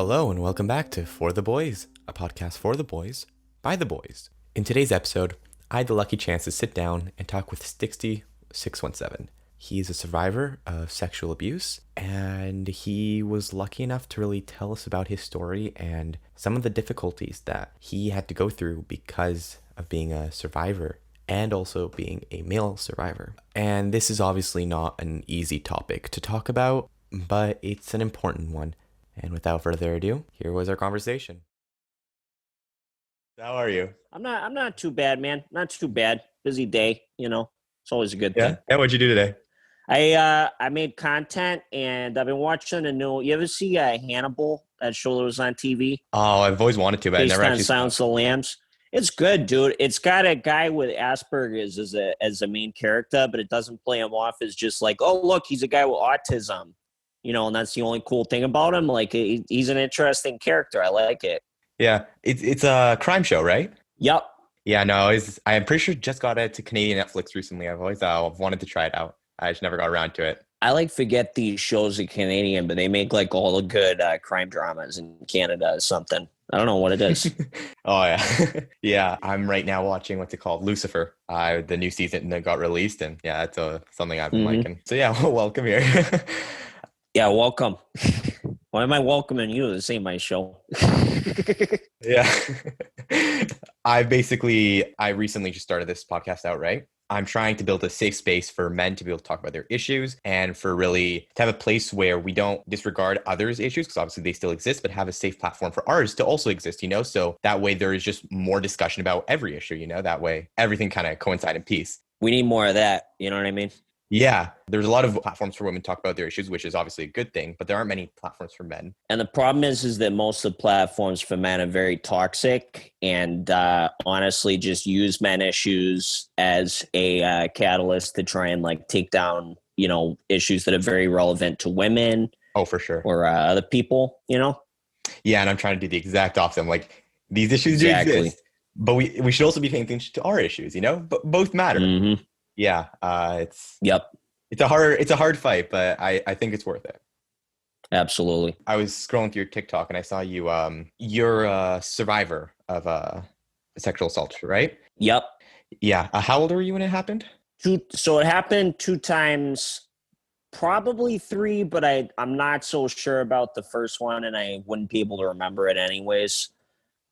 Hello and welcome back to For the Boys, a podcast for the boys, by the boys. In today's episode, I had the lucky chance to sit down and talk with Sticksy617. He's a survivor of sexual abuse, and he was lucky enough to really tell us about his story and some of the difficulties that he had to go through because of being a survivor and also being a male survivor. And this is obviously not an easy topic to talk about, but it's an important one. And without further ado, here was our conversation. How are you? I'm not too bad, man. Not too bad. Busy day, It's always a good thing. Yeah, what'd you do today? I made content and I've been watching you ever see Hannibal, that show that was on TV? Oh, I've always wanted to, but I never actually saw Silence of the Lambs. It's good, dude. It's got a guy with Asperger's as a main character, but it doesn't play him off as just like, oh, look, he's a guy with autism. And that's the only cool thing about him. Like, he's an interesting character. I like it. Yeah, it's a crime show, right? Yep. Yeah, no, I'm pretty sure just got it to Canadian Netflix recently. I've always wanted to try it out. I just never got around to it. I forget these shows are Canadian, but they make like all the good crime dramas in Canada or something. I don't know what it is. Oh, yeah. Yeah, I'm right now watching, what's it called? Lucifer, the new season that got released. And yeah, that's something I've been liking. So yeah, welcome here. Yeah, welcome. Why am I welcoming you? This ain't my show. Yeah. I recently just started this podcast out, right? I'm trying to build a safe space for men to be able to talk about their issues and for really to have a place where we don't disregard others' issues, because obviously they still exist, but have a safe platform for ours to also exist, So that way there is just more discussion about every issue, That way everything kind of coincide in peace. We need more of that. You know what I mean? Yeah, there's a lot of platforms for women to talk about their issues, which is obviously a good thing, but there aren't many platforms for men. And the problem is that most of the platforms for men are very toxic and honestly just use men issues as a catalyst to try and take down, issues that are very relevant to women. Oh, for sure. Or other people, Yeah, and I'm trying to do the exact opposite. I'm like, these issues do exist, but we should also be paying attention to our issues, But both matter. Mm-hmm. Yeah, it's a hard fight, but I think it's worth it. Absolutely. I was scrolling through your TikTok and I saw you're a survivor of sexual assault, right? Yep. Yeah. How old were you when it happened? So it happened 2 times, probably 3, but I'm not so sure about the first one, and I wouldn't be able to remember it anyways.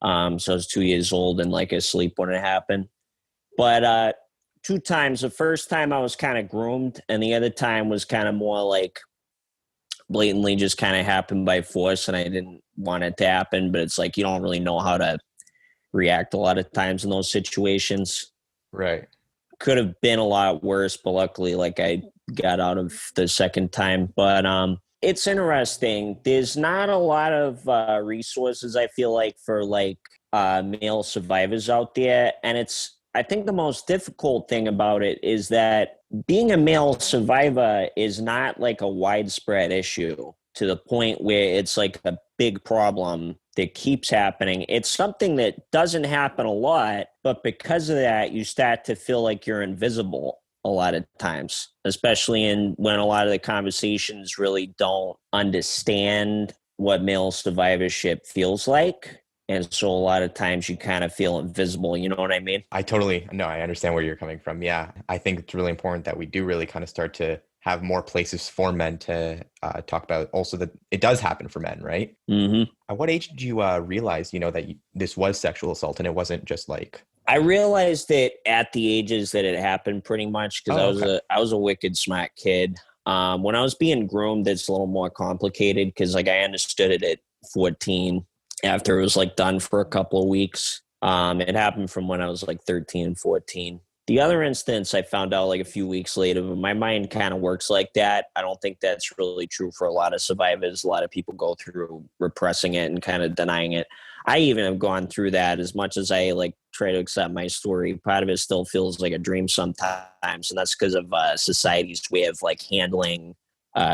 So I was 2 years old and asleep when it happened, but 2 times. The first time I was kind of groomed, and the other time was kind of more blatantly just kind of happened by force, and I didn't want it to happen, but it's you don't really know how to react a lot of times in those situations. Right. Could have been a lot worse, but luckily I got out of the second time. But it's interesting. There's not a lot of resources, I feel for male survivors out there, and I think the most difficult thing about it is that being a male survivor is not a widespread issue to the point where it's a big problem that keeps happening. It's something that doesn't happen a lot, but because of that, you start to feel you're invisible a lot of times, especially when a lot of the conversations really don't understand what male survivorship feels like. And so a lot of times you kind of feel invisible. You know what I mean? I understand where you're coming from. Yeah. I think it's really important that we do really kind of start to have more places for men to talk about also that it does happen for men, right? Mm-hmm. At what age did you realize, that this was sexual assault and it wasn't just I realized it at the ages that it happened pretty much because I was a wicked smart kid. When I was being groomed, it's a little more complicated because I understood it at 14. After it was done for a couple of weeks. It happened from when I was 13 and 14. The other instance I found out a few weeks later, but my mind kind of works like that. I don't think that's really true for a lot of survivors. A lot of people go through repressing it and kind of denying it. I even have gone through that. As much as I try to accept my story, part of it still feels like a dream sometimes. And that's because of society's way of handling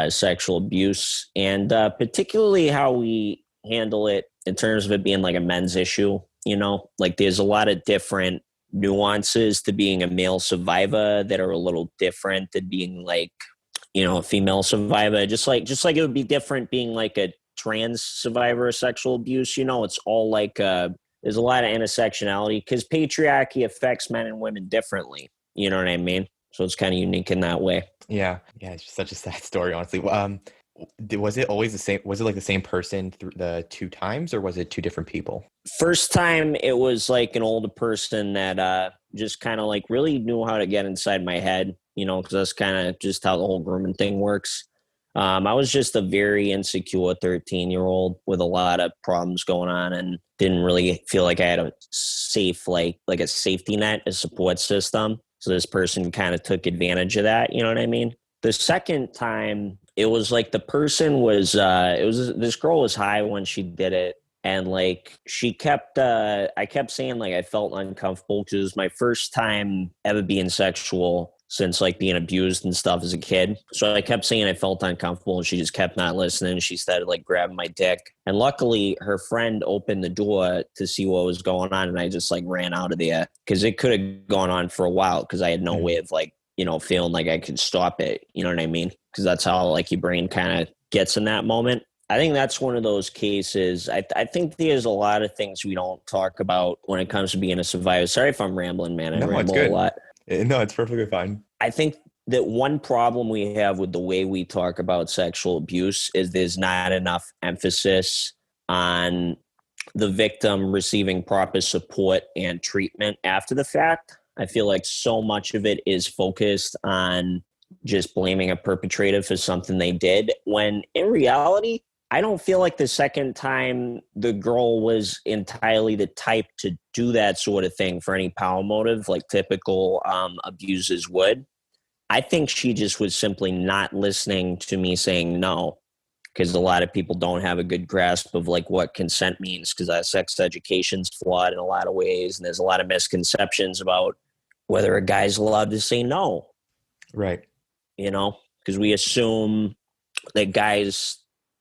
sexual abuse and particularly how we handle it in terms of it being a men's issue, there's a lot of different nuances to being a male survivor that are a little different than being a female survivor. Just like it would be different being a trans survivor of sexual abuse, it's all like there's a lot of intersectionality because patriarchy affects men and women differently. You know what I mean? So it's kind of unique in that way. Yeah. Yeah. It's just such a sad story, honestly. Was it always the same? Was it like the same person through the two times, or was it two different people? First time, it was like an older person that just kind of like really knew how to get inside my head, because that's kind of just how the whole grooming thing works. I was just a very insecure 13-year-old with a lot of problems going on and didn't really feel like I had a safe, like a safety net, a support system. So this person kind of took advantage of that. You know what I mean? The second time, it was like the person was, this girl was high when she did it. And like she kept, I kept saying like I felt uncomfortable because it was my first time ever being sexual since like being abused and stuff as a kid. So I kept saying I felt uncomfortable and she just kept not listening. She started like grabbing my dick. And luckily her friend opened the door to see what was going on. And I just like ran out of there because it could have gone on for a while because I had no way of like, feeling like I could stop it. You know what I mean? Because that's how like your brain kind of gets in that moment. I think that's one of those cases. I think there's a lot of things we don't talk about when it comes to being a survivor. Sorry if I'm rambling, man. I ramble a lot. No, it's perfectly fine. I think that one problem we have with the way we talk about sexual abuse is there's not enough emphasis on the victim receiving proper support and treatment after the fact. I feel like so much of it is focused on just blaming a perpetrator for something they did, when in reality, I don't feel like the second time the girl was entirely the type to do that sort of thing for any power motive like typical abusers would. I think she just was simply not listening to me saying no, because a lot of people don't have a good grasp of like what consent means, because our sex education's flawed in a lot of ways, and there's a lot of misconceptions about whether a guy's allowed to say no. Right. Because we assume that guys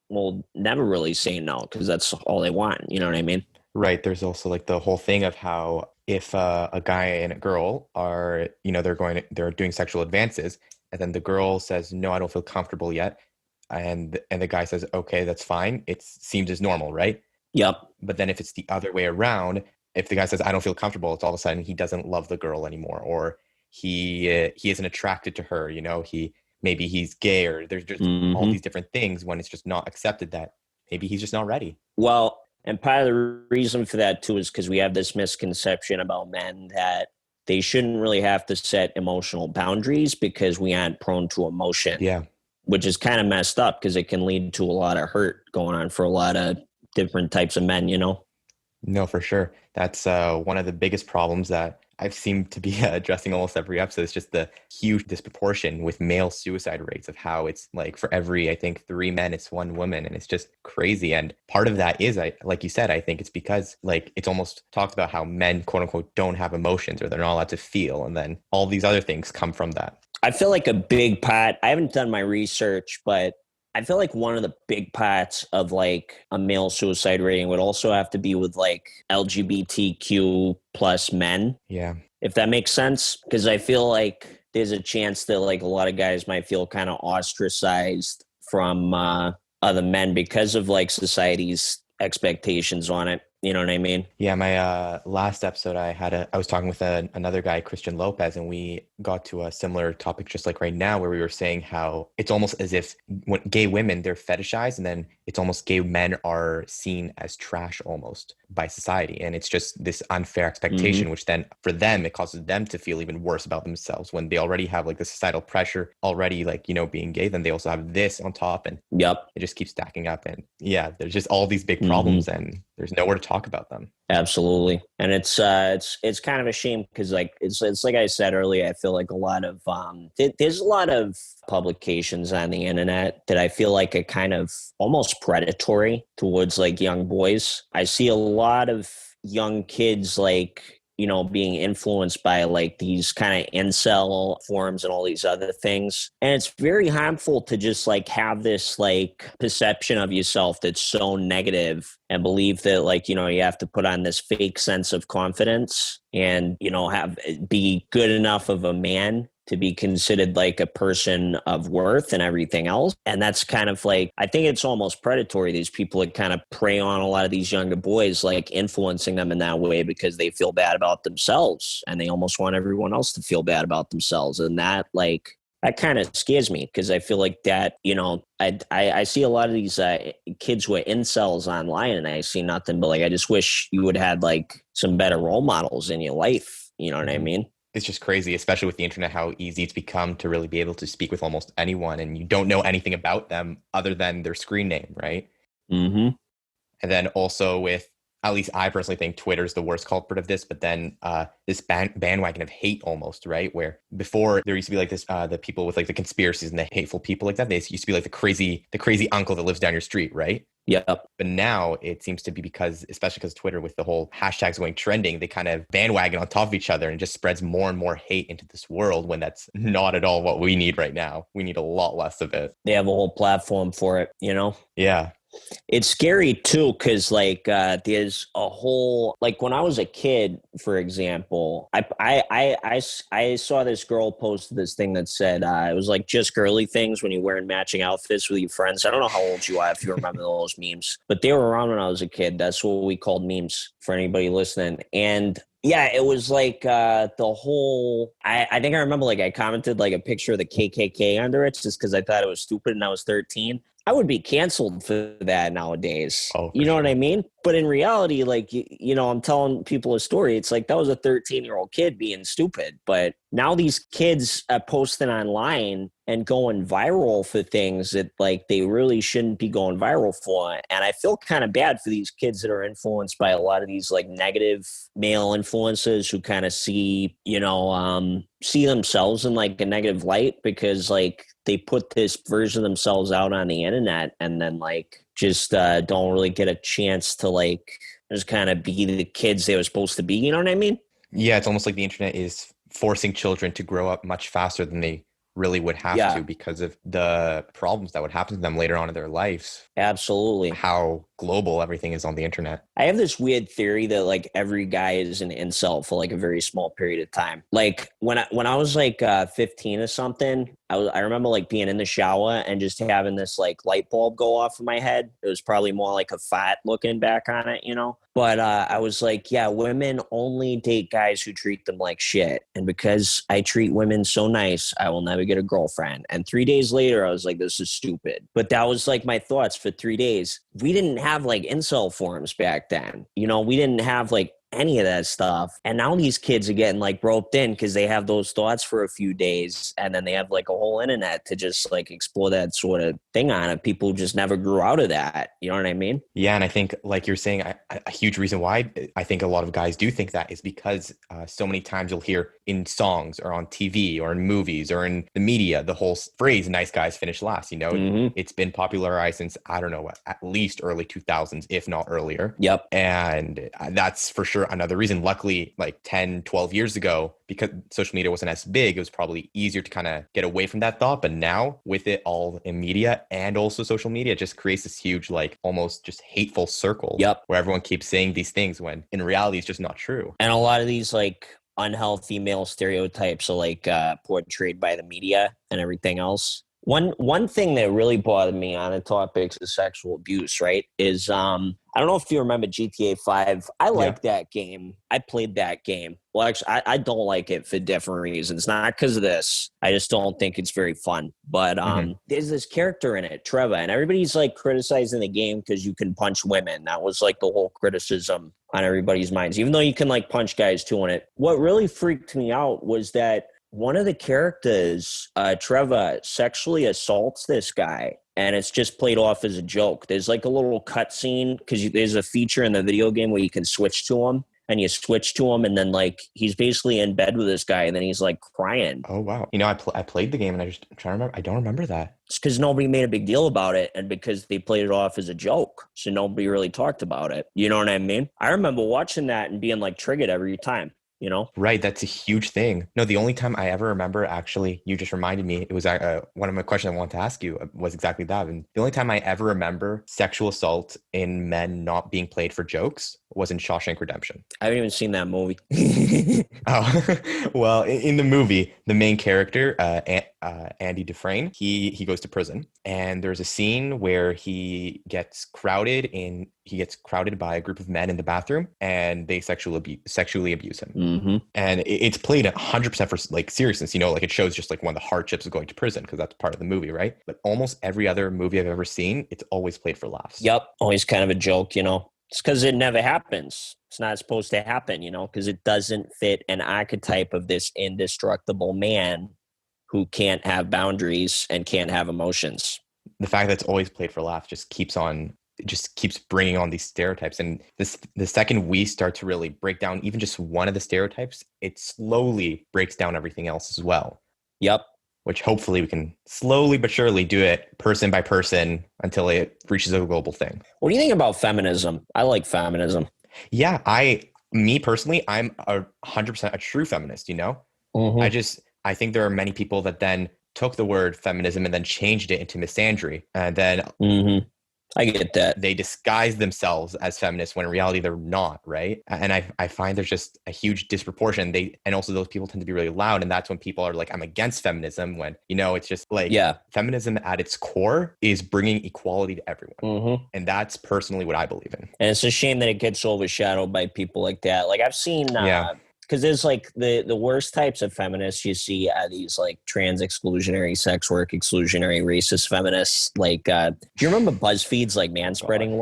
will never really say no because that's all they want. You know what I mean? Right. There's also like the whole thing of how if a guy and a girl are, they're doing sexual advances, and then the girl says, no, I don't feel comfortable yet. And the guy says, okay, that's fine. It seems as normal, right? Yep. But then if it's the other way around, if the guy says, I don't feel comfortable, it's all of a sudden he doesn't love the girl anymore, or he isn't attracted to her, maybe he's gay, or there's just all these different things when it's just not accepted that maybe he's just not ready. Well, and part of the reason for that too is because we have this misconception about men that they shouldn't really have to set emotional boundaries because we aren't prone to emotion. Yeah. Which is kind of messed up because it can lead to a lot of hurt going on for a lot of different types of men, No, for sure. That's one of the biggest problems that I've seemed to be addressing almost every episode. It's just the huge disproportion with male suicide rates of how it's like for every, I think, 3 men, it's 1 woman. And it's just crazy. And part of that is, like you said, I think it's because like it's almost talked about how men, quote unquote, don't have emotions or they're not allowed to feel. And then all these other things come from that. I feel like a big part, I haven't done my research, but I feel like one of the big parts of like a male suicide rating would also have to be with like LGBTQ plus men. Yeah. If that makes sense. Because I feel like there's a chance that like a lot of guys might feel kind of ostracized from other men because of like society's expectations on it. You know what I mean? Yeah, my last episode, I was talking with another guy, Christian Lopez, and we got to a similar topic just like right now, where we were saying how it's almost as if when gay women, they're fetishized, and then it's almost gay men are seen as trash almost by society. And it's just this unfair expectation, which then for them, it causes them to feel even worse about themselves when they already have like the societal pressure already, like, being gay, then they also have this on top, and it just keeps stacking up. And yeah, there's just all these big problems and there's nowhere to talk about them. Absolutely. And it's kind of a shame because like it's like I said earlier, I feel like a lot of there's a lot of publications on the internet that I feel like are kind of almost predatory towards like young boys. I see a lot of young kids like being influenced by like these kind of incel forums and all these other things. And it's very harmful to just like have this like perception of yourself that's so negative and believe that like, you have to put on this fake sense of confidence and, be good enough of a man to be considered like a person of worth and everything else. And that's kind of like, I think it's almost predatory. These people that kind of prey on a lot of these younger boys, like influencing them in that way because they feel bad about themselves and they almost want everyone else to feel bad about themselves. And that kind of scares me because I feel like that, I see a lot of these kids who are incels online and I see nothing but like, I just wish you would have like some better role models in your life. You know what I mean? It's just crazy, especially with the internet, how easy it's become to really be able to speak with almost anyone and you don't know anything about them other than their screen name, right? Mm-hmm. And then also with, at least I personally think Twitter's the worst culprit of this, but then this bandwagon of hate almost, right? Where before there used to be like this, the people with like the conspiracies and the hateful people like that, they used to be like the crazy uncle that lives down your street, right? Yep. But now it seems to be especially because Twitter with the whole hashtags going trending, they kind of bandwagon on top of each other and just spreads more and more hate into this world when that's not at all what we need right now. We need a lot less of it. They have a whole platform for it, Yeah. It's scary too, because there's a whole, like when I was a kid, for example, I saw this girl post this thing that said it was like just girly things when you're wearing matching outfits with your friends. I don't know how old you are if you remember those memes, but they were around when I was a kid. That's what we called memes for anybody listening. And yeah, it was like the whole, I think I remember like I commented like a picture of the KKK under it just because I thought it was stupid and I was 13. I would be canceled for that nowadays. Oh, You know sure. what I mean? But in reality, like, I'm telling people a story. It's like that was a 13-year-old kid being stupid. But now these kids are posting online and going viral for things that like they really shouldn't be going viral for. And I feel kind of bad for these kids that are influenced by a lot of these like negative male influencers who kind of see themselves in like a negative light because like they put this version of themselves out on the internet and then like just don't really get a chance to like just kind of be the kids they were supposed to be. You know what I mean? Yeah, it's almost like the internet is forcing children to grow up much faster than they really would have Yeah, to because of the problems that would happen to them later on in their lives, absolutely. how global everything is on the internet. I have this weird theory that like every guy is an incel for like a very small period of time. Like when I was like 15 or something, I remember like being in the shower and just having this like light bulb go off in my head. It was probably more like a fat looking back on it, But I was like, yeah, women only date guys who treat them like shit. And because I treat women so nice, I will never get a girlfriend. And 3 days later, I was like, this is stupid. But that was like my thoughts for 3 days. We didn't have like incel forums back then. We didn't have like any of that stuff. And now these kids are getting like roped in because they have those thoughts for a few days and then they have like a whole internet to just like explore that sort of thing on it. People just never grew out of that. You know what I mean? Yeah, and I think, like you're saying, a huge reason why I think a lot of guys do think that is because so many times you'll hear in songs or on TV or in movies or in the media the whole phrase "nice guys finish last." Mm-hmm. It's been popularized since I don't know at least early 2000s, if not earlier. Yep. And that's for sure another reason. Luckily, like 10, 12 years ago, because social media wasn't as big, it was probably easier to kind of get away from that thought. But now with it all in media and also social media, it just creates this huge, like almost just hateful circle. Yep. Where everyone keeps saying these things when in reality it's just not true. And a lot of these like unhealthy male stereotypes are like portrayed by the media and everything else. One thing that really bothered me on the topics of sexual abuse, right, is I don't know if you remember GTA 5. I like that game. I played that game. Well, actually, I don't like it for different reasons. Not because of this. I just don't think it's very fun. But there's this character in it, Trevor, and everybody's like criticizing the game because you can punch women. That was like the whole criticism on everybody's minds, even though you can like punch guys too in it. What really freaked me out was that one of the characters, Trevor, sexually assaults this guy, and it's just played off as a joke. There's like a little cut scene because there's a feature in the video game where you can switch to him, and you switch to him, and then like he's basically in bed with this guy, and then he's like crying. Oh wow! I played the game, and I'm trying to remember. I don't remember that. It's because nobody made a big deal about it, and because they played it off as a joke, so nobody really talked about it. You know what I mean? I remember watching that and being like triggered every time. Right. That's a huge thing. No, the only time I ever remember, actually, you just reminded me, it was one of my questions I wanted to ask you was exactly that. And the only time I ever remember sexual assault in men not being played for jokes was in Shawshank Redemption. I haven't even seen that movie. Oh, well, in the movie, the main character, Andy Dufresne, he goes to prison, and there's a scene where he gets crowded by a group of men in the bathroom, and they sexually abuse him. Mm-hmm. And it's played 100% for like seriousness, like it shows just like one of the hardships of going to prison, because that's part of the movie, right? But almost every other movie I've ever seen, it's always played for laughs. Yep, always kind of a joke, It's because it never happens. It's not supposed to happen, because it doesn't fit an archetype of this indestructible man who can't have boundaries and can't have emotions. The fact that it's always played for laughs just keeps bringing on these stereotypes. And the second we start to really break down even just one of the stereotypes, it slowly breaks down everything else as well. Yep. Which hopefully we can slowly but surely do it person by person until it reaches a global thing. What do you think about feminism? I like feminism. Yeah, me personally, I'm 100% a true feminist, Mm-hmm. I think there are many people that then took the word feminism and then changed it into misandry. And then mm-hmm. I get that. They disguise themselves as feminists when in reality they're not, right? And I find there's just a huge disproportion. And also those people tend to be really loud. And that's when people are like, I'm against feminism, when, it's just like, feminism at its core is bringing equality to everyone. Mm-hmm. And that's personally what I believe in. And it's a shame that it gets overshadowed by people like that. Like I've seen, because there's like the worst types of feminists you see are these like trans exclusionary, sex work exclusionary, racist feminists. Like, do you remember BuzzFeed's like manspreading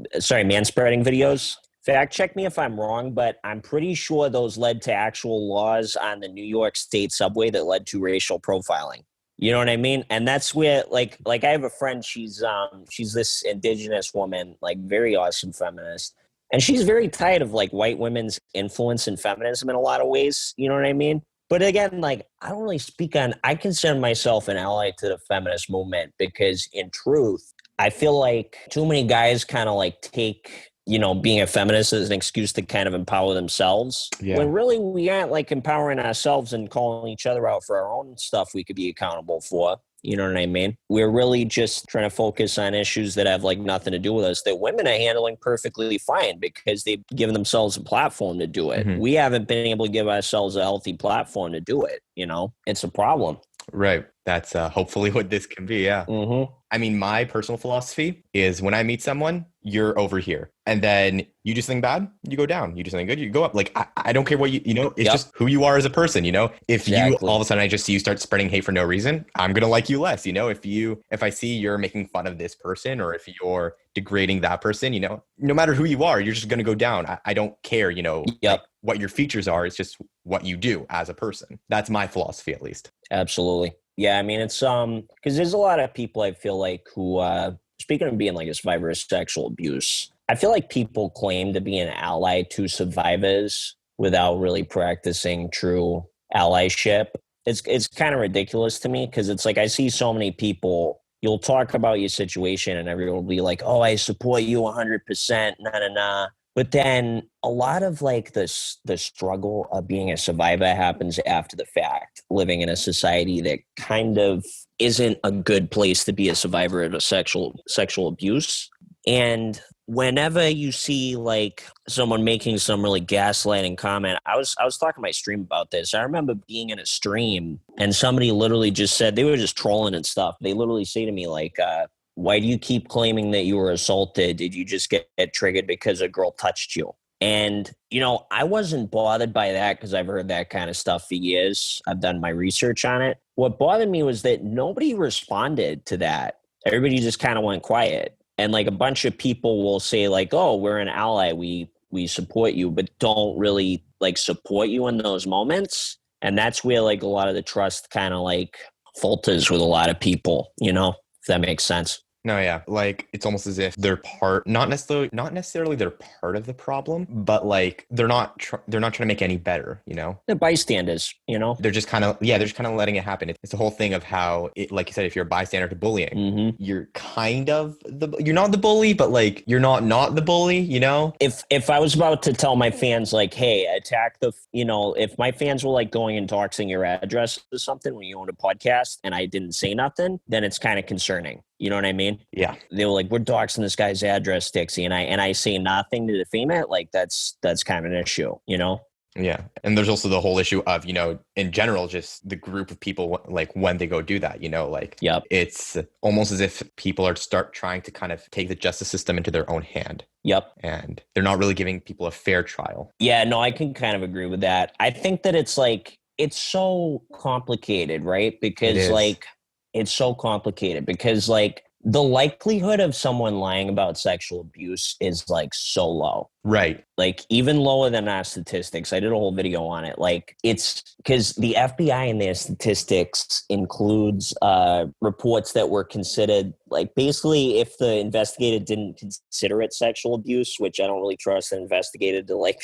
videos? Fact check me if I'm wrong, but I'm pretty sure those led to actual laws on the New York State subway that led to racial profiling. You know what I mean? And that's where like I have a friend, she's this indigenous woman, like very awesome feminist. And she's very tired of like white women's influence in feminism in a lot of ways. You know what I mean? But again, like I don't really I consider myself an ally to the feminist movement because in truth, I feel like too many guys kind of like take, being a feminist as an excuse to kind of empower themselves. Yeah. When really we aren't like empowering ourselves and calling each other out for our own stuff we could be accountable for. You know what I mean? We're really just trying to focus on issues that have like nothing to do with us that women are handling perfectly fine because they've given themselves a platform to do it. Mm-hmm. We haven't been able to give ourselves a healthy platform to do it. It's a problem. Right. That's hopefully what this can be. Yeah. Mm-hmm. I mean, my personal philosophy is when I meet someone, you're over here. And then you do something bad, you go down. You do something good, you go up. Like, I don't care what it's just who you are as a person, If you all of a sudden I just see you start spreading hate for no reason, I'm going to like you less, If I see you're making fun of this person or if you're degrading that person, no matter who you are, you're just going to go down. I don't care, like what your features are. It's just what you do as a person. That's my philosophy, at least. Absolutely. Yeah, I mean, it's because there's a lot of people I feel like who, speaking of being like a survivor of sexual abuse, I feel like people claim to be an ally to survivors without really practicing true allyship. It's kind of ridiculous to me because it's like I see so many people, you'll talk about your situation and everyone will be like, oh, I support you 100%, nah. But then a lot of like the struggle of being a survivor happens after the fact, living in a society that kind of isn't a good place to be a survivor of a sexual abuse. And whenever you see like someone making some really gaslighting comment, I was talking to my stream about this. I remember being in a stream and somebody literally just said, they were just trolling and stuff. They literally say to me like, why do you keep claiming that you were assaulted? Did you just get triggered because a girl touched you? And, I wasn't bothered by that because I've heard that kind of stuff for years. I've done my research on it. What bothered me was that nobody responded to that. Everybody just kind of went quiet. And like a bunch of people will say like, oh, we're an ally. We support you, but don't really like support you in those moments. And that's where like a lot of the trust kind of like falters with a lot of people, if that makes sense. No, yeah. Like, it's almost as if they're not necessarily they're part of the problem, but like they're not trying to make any better, They're bystanders, They're just kind of letting it happen. It's the whole thing of how it, like you said, if you're a bystander to bullying, mm-hmm. you're kind of you're not the bully, but like you're not the bully, If I was about to tell my fans like, hey, attack if my fans were like going and doxing your address or something when you own a podcast and I didn't say nothing, then it's kind of concerning. You know what I mean? Yeah. They were like, we're doxing this guy's address, Dixie. And I say nothing to defame it. Like that's kind of an issue, you know? Yeah. And there's also the whole issue of, in general, just the group of people, like when they go do that, like Yep. it's almost as if people are start trying to kind of take the justice system into their own hand. Yep. And they're not really giving people a fair trial. Yeah, no, I can kind of agree with that. I think that it's like, it's so complicated, right? Because like, it's so complicated because like the likelihood of someone lying about sexual abuse is like so low. Right. Like even lower than our statistics. I did a whole video on it. Like it's because the FBI in their statistics includes reports that were considered like basically if the investigator didn't consider it sexual abuse, which I don't really trust an investigator to like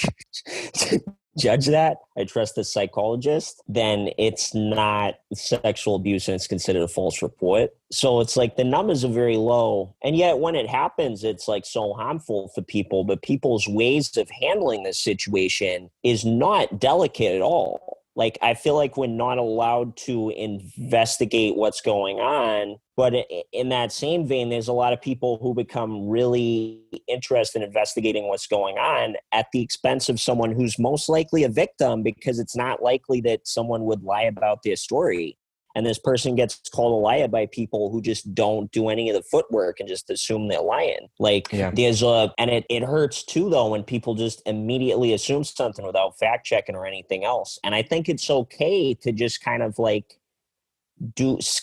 judge that. I trust the psychologist, then it's not sexual abuse and it's considered a false report. So it's like the numbers are very low. And yet when it happens, it's like so harmful for people, but people's ways of handling this situation is not delicate at all. Like, I feel like we're not allowed to investigate what's going on. But in that same vein, there's a lot of people who become really interested in investigating what's going on at the expense of someone who's most likely a victim, because it's not likely that someone would lie about their story. And this person gets called a liar by people who just don't do any of the footwork and just assume they're lying. Like there's and it hurts too, though, when people just immediately assume something without fact checking or anything else. And I think it's okay to just kind of like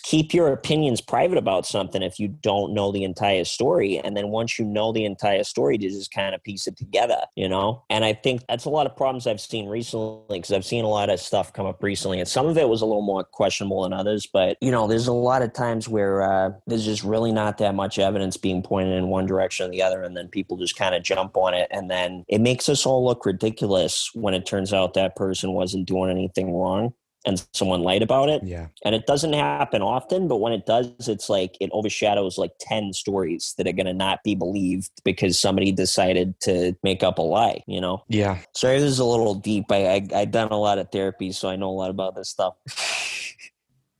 keep your opinions private about something if you don't know the entire story. And then once you know the entire story, to just kind of piece it together, And I think that's a lot of problems I've seen recently, because I've seen a lot of stuff come up recently, and some of it was a little more questionable than others. But, there's a lot of times where there's just really not that much evidence being pointed in one direction or the other. And then people just kind of jump on it. And then it makes us all look ridiculous when it turns out that person wasn't doing anything wrong and someone lied about it. Yeah. And it doesn't happen often, but when it does, it's like it overshadows like 10 stories that are going to not be believed because somebody decided to make up a lie, Yeah. Sorry, this is a little deep. I've done a lot of therapy, so I know a lot about this stuff.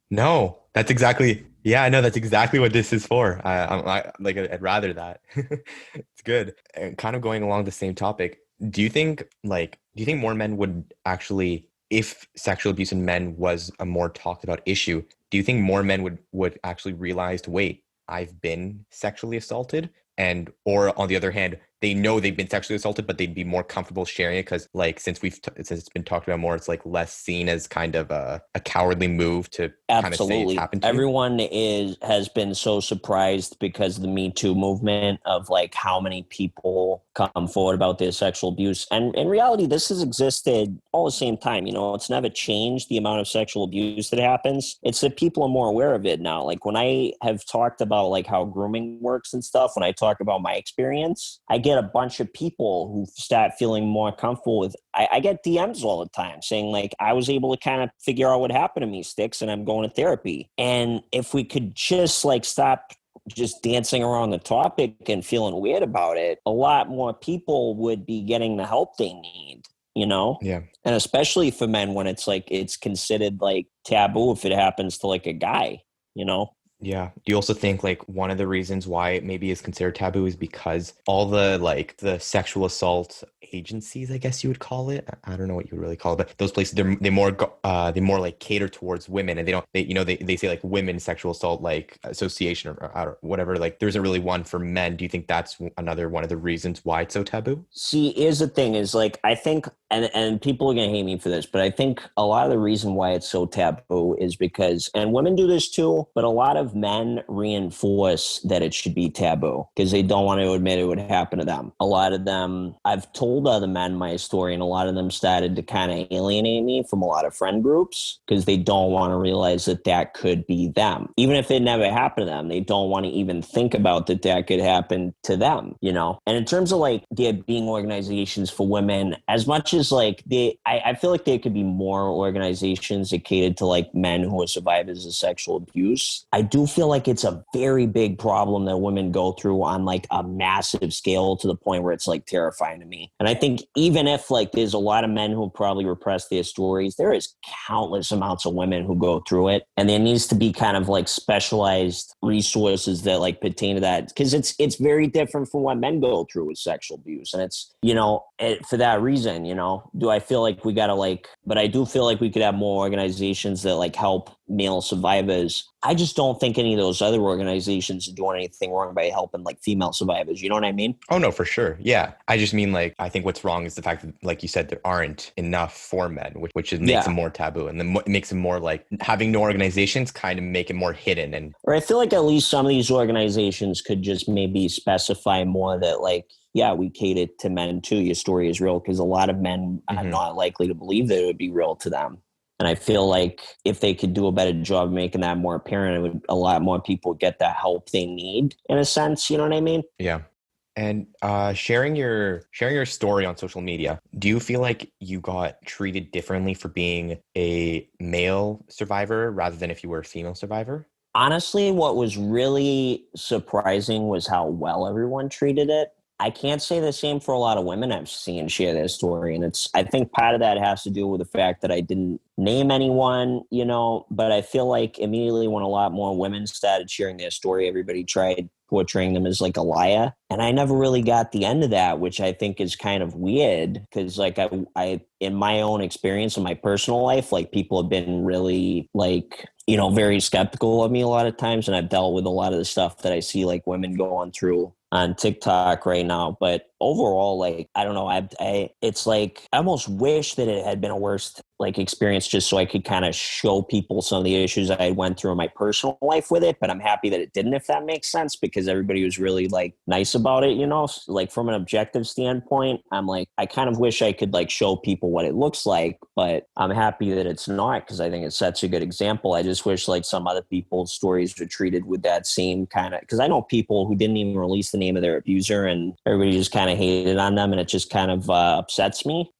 No, that's exactly what this is for. I'd rather that. It's good. And kind of going along the same topic, do you think more men would actually, if sexual abuse in men was a more talked about issue, do you think more men would actually realize, wait, I've been sexually assaulted? Or on the other hand, they know they've been sexually assaulted, but they'd be more comfortable sharing it because, like, since it's been talked about more, it's like less seen as kind of a cowardly move to kind of say it's happened to you. Everyone has been so surprised because of the Me Too movement of like how many people come forward about their sexual abuse. And in reality, this has existed all the same time. It's never changed the amount of sexual abuse that happens. It's that people are more aware of it now. Like when I have talked about like how grooming works and stuff, when I talk about my experience, I get a bunch of people who start feeling more comfortable with. I get DMs all the time saying like, I was able to kind of figure out what happened to me, Sticks, and I'm going to therapy. And if we could just like stop just dancing around the topic and feeling weird about it, a lot more people would be getting the help they need. Yeah. And especially for men, when it's like it's considered like taboo if it happens to like a guy, Yeah. Do you also think like one of the reasons why it maybe is considered taboo is because all the sexual assault agencies, I guess you would call it. I don't know what you would really call it, but those places they more like cater towards women, and they say like women's sexual assault like association or whatever. Like there isn't really one for men. Do you think that's another one of the reasons why it's so taboo? See, here's the thing: is like I think, and people are gonna hate me for this, but I think a lot of the reason why it's so taboo is because, and women do this too, but a lot of men reinforce that it should be taboo because they don't want to admit it would happen to them. A lot of them, I've told other men my story, and a lot of them started to kind of alienate me from a lot of friend groups because they don't want to realize that could be them. Even if it never happened to them, they don't want to even think about that could happen to them, And in terms of like there being organizations for women, as much as is like I feel like there could be more organizations that cater to like men who are survivors of sexual abuse. I do feel like it's a very big problem that women go through on like a massive scale to the point where it's like terrifying to me. And I think even if like there's a lot of men who probably repress their stories, there is countless amounts of women who go through it. And there needs to be kind of like specialized resources that like pertain to that, because it's very different from what men go through with sexual abuse. And it's, for that reason, do I feel like we got to like, but I do feel like we could have more organizations that like help male survivors. I just don't think any of those other organizations are doing anything wrong by helping like female survivors. You know what I mean? Oh, no, for sure. Yeah. I just mean like, I think what's wrong is the fact that, like you said, there aren't enough for men, which makes them more taboo. And then it makes them more like having no organizations kind of make it more hidden. And or I feel like at least some of these organizations could just maybe specify more that like, yeah, we cater to men too. Your story is real, because a lot of men are not likely to believe that it would be real to them. And I feel like if they could do a better job of making that more apparent, a lot more people get the help they need, in a sense. You know what I mean? Yeah. And sharing your story on social media, do you feel like you got treated differently for being a male survivor rather than if you were a female survivor? Honestly, what was really surprising was how well everyone treated it. I can't say the same for a lot of women I've seen share their story. And I think part of that has to do with the fact that I didn't name anyone, but I feel like immediately when a lot more women started sharing their story, everybody tried portraying them as like a liar. And I never really got the end of that, which I think is kind of weird, because like I, in my own experience in my personal life, like people have been really like, very skeptical of me a lot of times. And I've dealt with a lot of the stuff that I see like women going through on TikTok right now. But overall, like, I don't know, it's like, I almost wish that it had been a worse like experience, just so I could kind of show people some of the issues I went through in my personal life with it. But I'm happy that it didn't, if that makes sense, because everybody was really like nice about it, like from an objective standpoint. I'm like, I kind of wish I could like show people what it looks like, but I'm happy that it's not, because I think it sets a good example. I just wish like some other people's stories were treated with that same kind of, because I know people who didn't even release the name of their abuser and everybody just kind of hated on them. And it just kind of upsets me,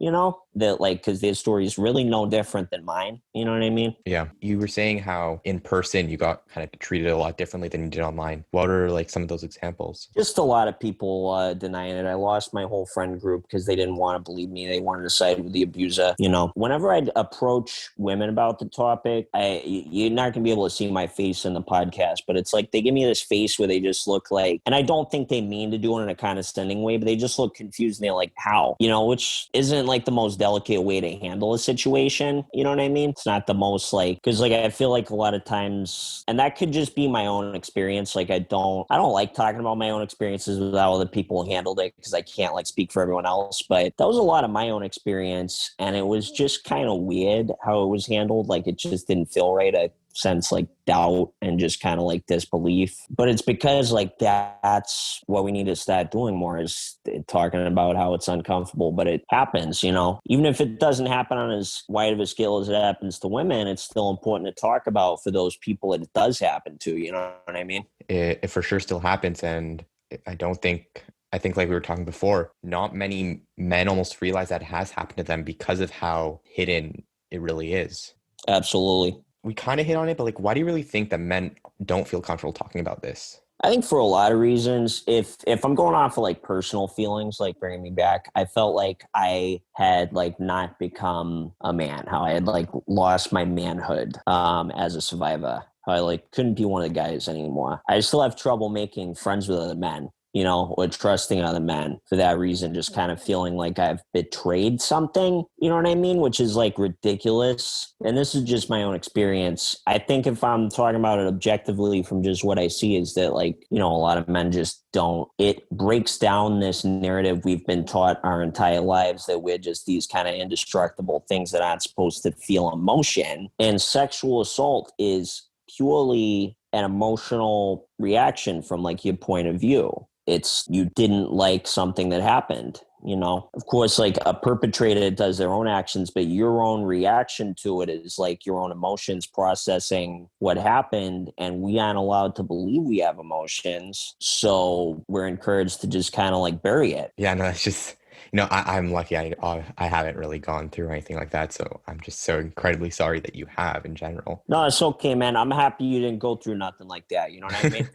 that like, because their story is really no different than mine. You know what I mean? Yeah. You were saying how in person you got kind of treated a lot differently than you did online. What are like some of those examples? Just a lot of people denying it. I lost my whole friend group because they didn't want to believe me. They wanted to side with the abuser. Whenever I'd approach women about the topic, you're not going to be able to see my face in the podcast, but it's like they give me this face where they just look like, and I don't think they mean to do it in a condescending way, but they just look confused and they're like, how? Which isn't like the most delicate way to handle a situation. You know what I mean? It's not the most like, because like I feel like a lot of times, and that could just be my own experience. Like I don't like talking about my own experiences with how other people handled it, because I can't like speak for everyone else. But that was a lot of my own experience, and it was just kind of weird how it was handled. Like it just didn't feel right. I sense like doubt and just kind of like disbelief. But it's because like that's what we need to start doing more, is talking about how it's uncomfortable, but it happens, even if it doesn't happen on as wide of a scale as it happens to women, it's still important to talk about for those people that it does happen to. You know what I mean? It for sure still happens. And I think like we were talking before, not many men almost realize that has happened to them because of how hidden it really is. Absolutely. We kind of hit on it, but like, why do you really think that men don't feel comfortable talking about this? I think for a lot of reasons. If I'm going off of like personal feelings, like bringing me back, I felt like I had like not become a man, how I had like lost my manhood as a survivor, how I like couldn't be one of the guys anymore. I still have trouble making friends with other men, or trusting other men for that reason, just kind of feeling like I've betrayed something, you know what I mean? Which is like ridiculous. And this is just my own experience. I think if I'm talking about it objectively from just what I see, is that like, a lot of men just don't. It breaks down this narrative we've been taught our entire lives, that we're just these kind of indestructible things that aren't supposed to feel emotion. And sexual assault is purely an emotional reaction from like your point of view. It's you didn't like something that happened, Of course, like a perpetrator does their own actions, but your own reaction to it is like your own emotions processing what happened. And we aren't allowed to believe we have emotions. So we're encouraged to just kind of like bury it. Yeah, no, it's just, I'm lucky. I haven't really gone through anything like that, so I'm just so incredibly sorry that you have in general. No, it's okay, man. I'm happy you didn't go through nothing like that. You know what I mean?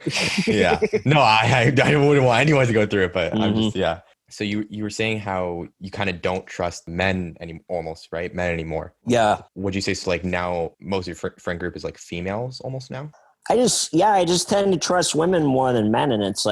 Yeah. No, I wouldn't want anyone to go through it, but I'm just hmm yeah. So you were saying how you kind of don't trust men any almost, right? Men anymore. Yeah. Would you say so? Like now, most of your friend group is like females almost now. I just tend to trust women more than men, and it's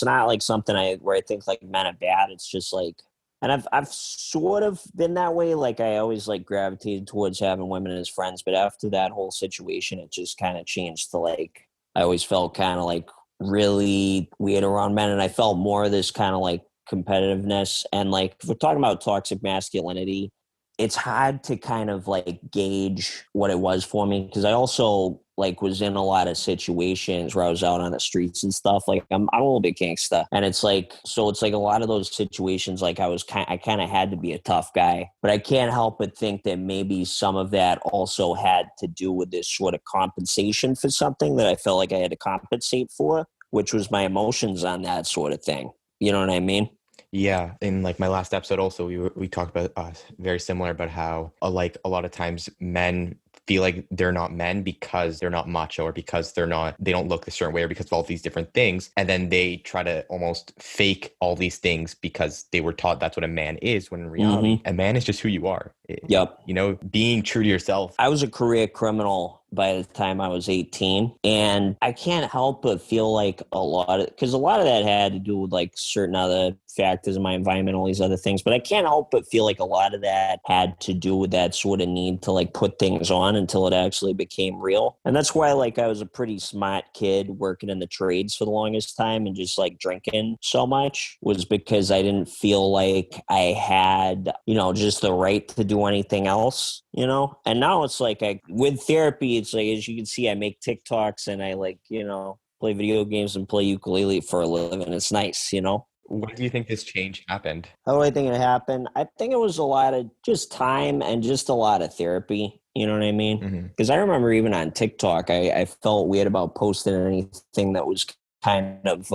not like something where I think like men are bad. It's just like, and I've sort of been that way. Like I always like gravitated towards having women as friends, but after that whole situation, it just kind of changed to like I always felt kind of like really weird around men, and I felt more of this kind of like competitiveness, and like if we're talking about toxic masculinity, it's hard to kind of like gauge what it was for me because I also like was in a lot of situations where I was out on the streets and stuff. Like I'm a little bit gangsta, and it's like it's like a lot of those situations. Like I kind of had to be a tough guy, but I can't help but think that maybe some of that also had to do with this sort of compensation for something that I felt like I had to compensate for, which was my emotions on that sort of thing. You know what I mean? Yeah, in like my last episode, also we talked about very similar about how like a lot of times men feel like they're not men because they're not macho or because they don't look a certain way or because of all these different things, and then they try to almost fake all these things because they were taught that's what a man is. When in reality, Mm-hmm. a man is just who you are. Yep. Being true to yourself. I was a career criminal by the time I was 18. And I can't help but feel like because a lot of that had to do with like certain other factors in my environment, all these other things. But I can't help but feel like a lot of that had to do with that sort of need to like put things on until it actually became real. And that's why like I was a pretty smart kid working in the trades for the longest time and just like drinking so much was because I didn't feel like I had, just the right to do anything else, and now it's like with therapy, it's like, as you can see, I make TikToks and I like, play video games and play ukulele for a living. It's nice. When do you think this change happened? How do I think it happened? I think it was a lot of just time and just a lot of therapy. You know what I mean? Hmm. Because I remember even on TikTok, I felt weird about posting anything that was kind of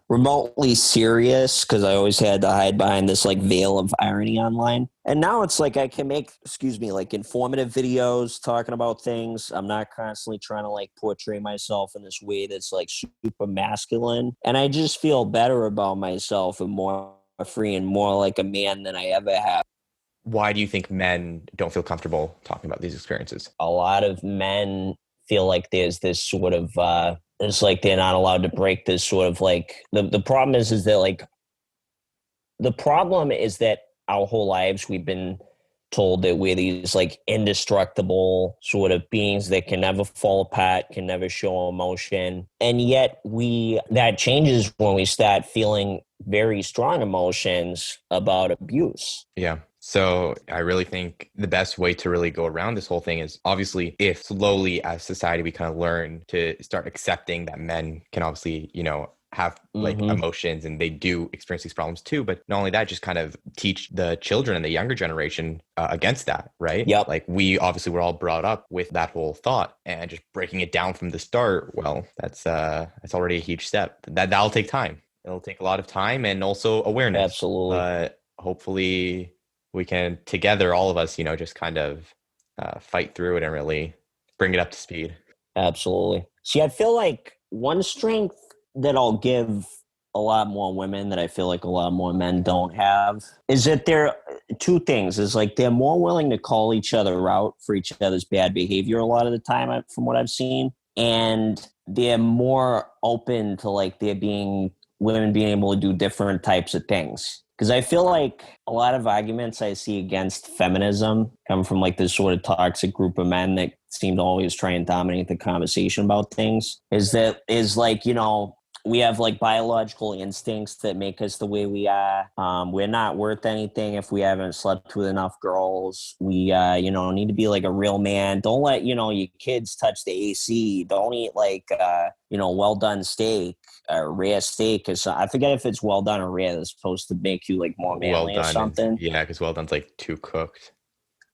remotely serious because I always had to hide behind this like veil of irony online. And now it's like I can make, like informative videos talking about things. I'm not constantly trying to like portray myself in this way that's like super masculine. And I just feel better about myself and more free and more like a man than I ever have. Why do you think men don't feel comfortable talking about these experiences? A lot of men feel like there's this sort of it's like they're not allowed to break this sort of like the problem is that like the problem is that our whole lives we've been told that we're these like indestructible sort of beings that can never fall apart, can never show emotion. And yet that changes when we start feeling very strong emotions about abuse. Yeah. So I really think the best way to really go around this whole thing is obviously if slowly as society we kind of learn to start accepting that men can obviously, have like Mm-hmm. emotions and they do experience these problems too. But not only that, just kind of teach the children and the younger generation against that, right? Yep. Like we obviously were all brought up with that whole thought and just breaking it down from the start. Well, that's already a huge step. That'll take time. It'll take a lot of time and also awareness. Absolutely. But hopefully we can together, all of us, just kind of fight through it and really bring it up to speed. Absolutely. See, I feel like one strength that I'll give a lot more women that I feel like a lot more men don't have is that they're two things is like they're more willing to call each other out for each other's bad behavior a lot of the time from what I've seen. And they're more open to like women being able to do different types of things. Because I feel like a lot of arguments I see against feminism come from like this sort of toxic group of men that seem to always try and dominate the conversation about things. Is like, we have like biological instincts that make us the way we are. We're not worth anything if we haven't slept with enough girls. We, need to be like a real man. Don't let, your kids touch the AC. Don't eat like, well done steak or rare steak. Cause I forget if it's well done or rare. That's supposed to make you like more Well manly or done is something. yeah, because well done's like too cooked.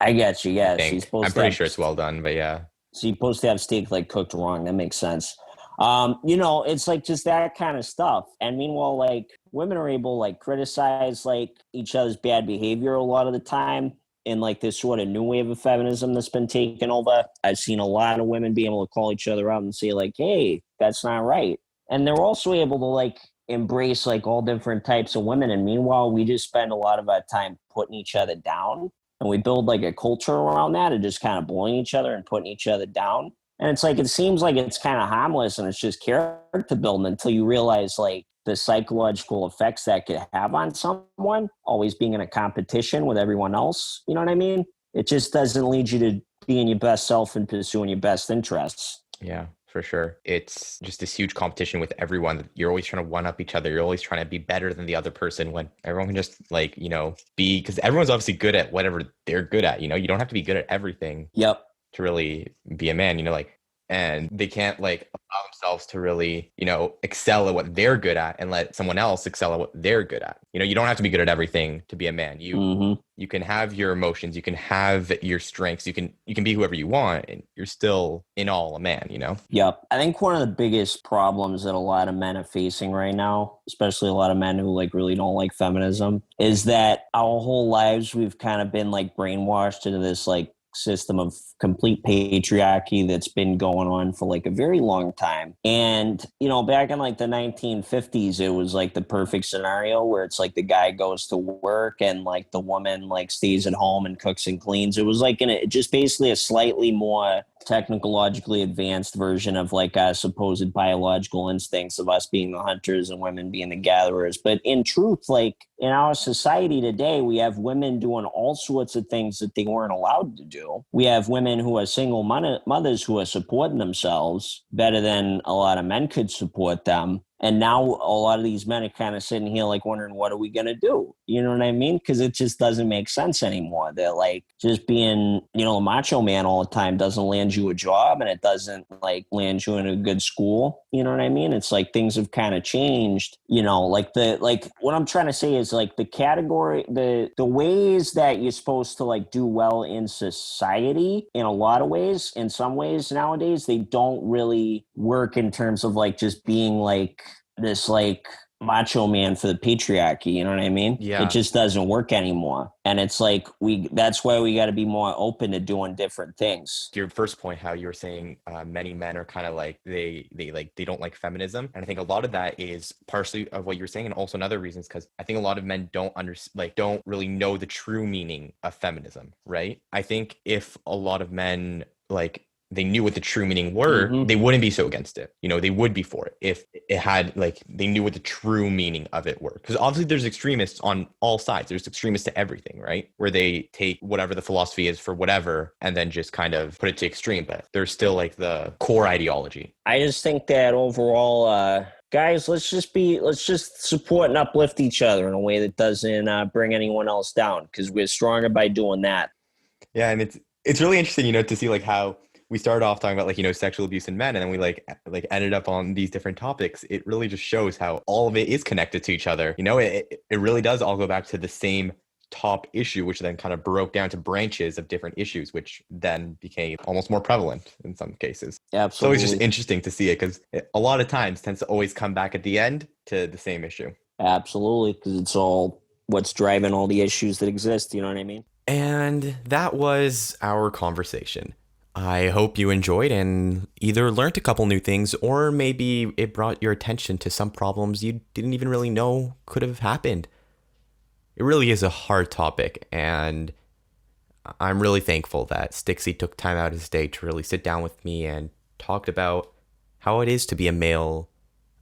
I get you. I Yeah. think I'm pretty sure it's well done, but yeah. So you're supposed to have steak like cooked wrong. That makes sense. It's like just that kind of stuff. And meanwhile, like women are able to like criticize like each other's bad behavior a lot of the time in like this sort of new wave of feminism that's been taken over. I've seen a lot of women be able to call each other out and say like, "Hey, that's not right." And they're also able to like embrace like all different types of women. And meanwhile, we just spend a lot of our time putting each other down, and we build like a culture around that and just kind of bullying each other and putting each other down. And it's like, it seems like it's kind of harmless and it's just character building until you realize like the psychological effects that could have on someone, always being in a competition with everyone else. You know what I mean? It just doesn't lead you to being your best self and pursuing your best interests. Yeah, for sure. It's just this huge competition with everyone. You're always trying to one up each other. You're always trying to be better than the other person when everyone can just like, be, because everyone's obviously good at whatever they're good at. You don't have to be good at everything Yep. to really be a man, and they can't like allow themselves to really, excel at what they're good at and let someone else excel at what they're good at. You don't have to be good at everything to be a man. You can have your emotions, you can have your strengths, you can be whoever you want, and you're still in all a man. Yep. I think one of the biggest problems that a lot of men are facing right now, especially a lot of men who like really don't like feminism, is that our whole lives we've kind of been like brainwashed into this like system of complete patriarchy that's been going on for like a very long time. And, back in like the 1950s, it was like the perfect scenario where it's like the guy goes to work and like the woman like stays at home and cooks and cleans. It was like just basically a slightly more technologically advanced version of like our supposed biological instincts of us being the hunters and women being the gatherers. But in truth, like in our society today, we have women doing all sorts of things that they weren't allowed to do. We have women who are single mothers who are supporting themselves better than a lot of men could support them. And now a lot of these men are kind of sitting here like wondering, what are we going to do? You know what I mean? Because it just doesn't make sense anymore. They're like just being, a macho man all the time doesn't land you a job, and it doesn't like land you in a good school. You know what I mean? It's like things have kind of changed, like what I'm trying to say is like the category, the ways that you're supposed to like do well in society in a lot of ways, in some ways nowadays, they don't really work in terms of like just being like this like macho man for the patriarchy. You know what I mean? Yeah. It just doesn't work anymore. And it's like that's why we got to be more open to doing different things. Your first point, how you were saying many men are kind of like they don't like feminism, and I think a lot of that is partially of what you were saying, and also another reason is because I think a lot of men don't really know the true meaning of feminism, right? I think if a lot of men like they knew what the true meaning were, they wouldn't be so against it. They would be for it if it had like they knew what the true meaning of it were. Because obviously there's extremists on all sides. There's extremists to everything, right? Where they take whatever the philosophy is for whatever and then just kind of put it to extreme. But there's still like the core ideology. I just think that overall, guys, let's just support and uplift each other in a way that doesn't bring anyone else down, because we're stronger by doing that. Yeah, and it's really interesting, to see like how we started off talking about like, sexual abuse in men, and then we like ended up on these different topics. It really just shows how all of it is connected to each other. It really does all go back to the same top issue, which then kind of broke down to branches of different issues, which then became almost more prevalent in some cases. Absolutely. So it's just interesting to see it, because a lot of times tends to always come back at the end to the same issue. Absolutely, because it's all what's driving all the issues that exist. You know what I mean? And that was our conversation. I hope you enjoyed and either learned a couple new things, or maybe it brought your attention to some problems you didn't even really know could have happened. It really is a hard topic, and I'm really thankful that Sticksy took time out of his day to really sit down with me and talked about how it is to be a male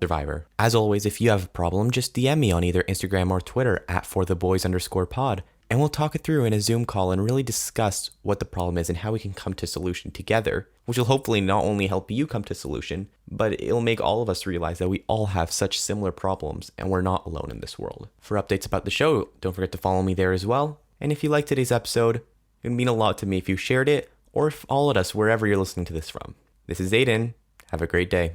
survivor. As always, if you have a problem, just DM me on either Instagram or Twitter at @fortheboys_pod. And we'll talk it through in a Zoom call and really discuss what the problem is and how we can come to a solution together, which will hopefully not only help you come to a solution, but it'll make all of us realize that we all have such similar problems and we're not alone in this world. For updates about the show, don't forget to follow me there as well. And if you liked today's episode, it would mean a lot to me if you shared it or followed us wherever you're listening to this from. This is Aiden. Have a great day.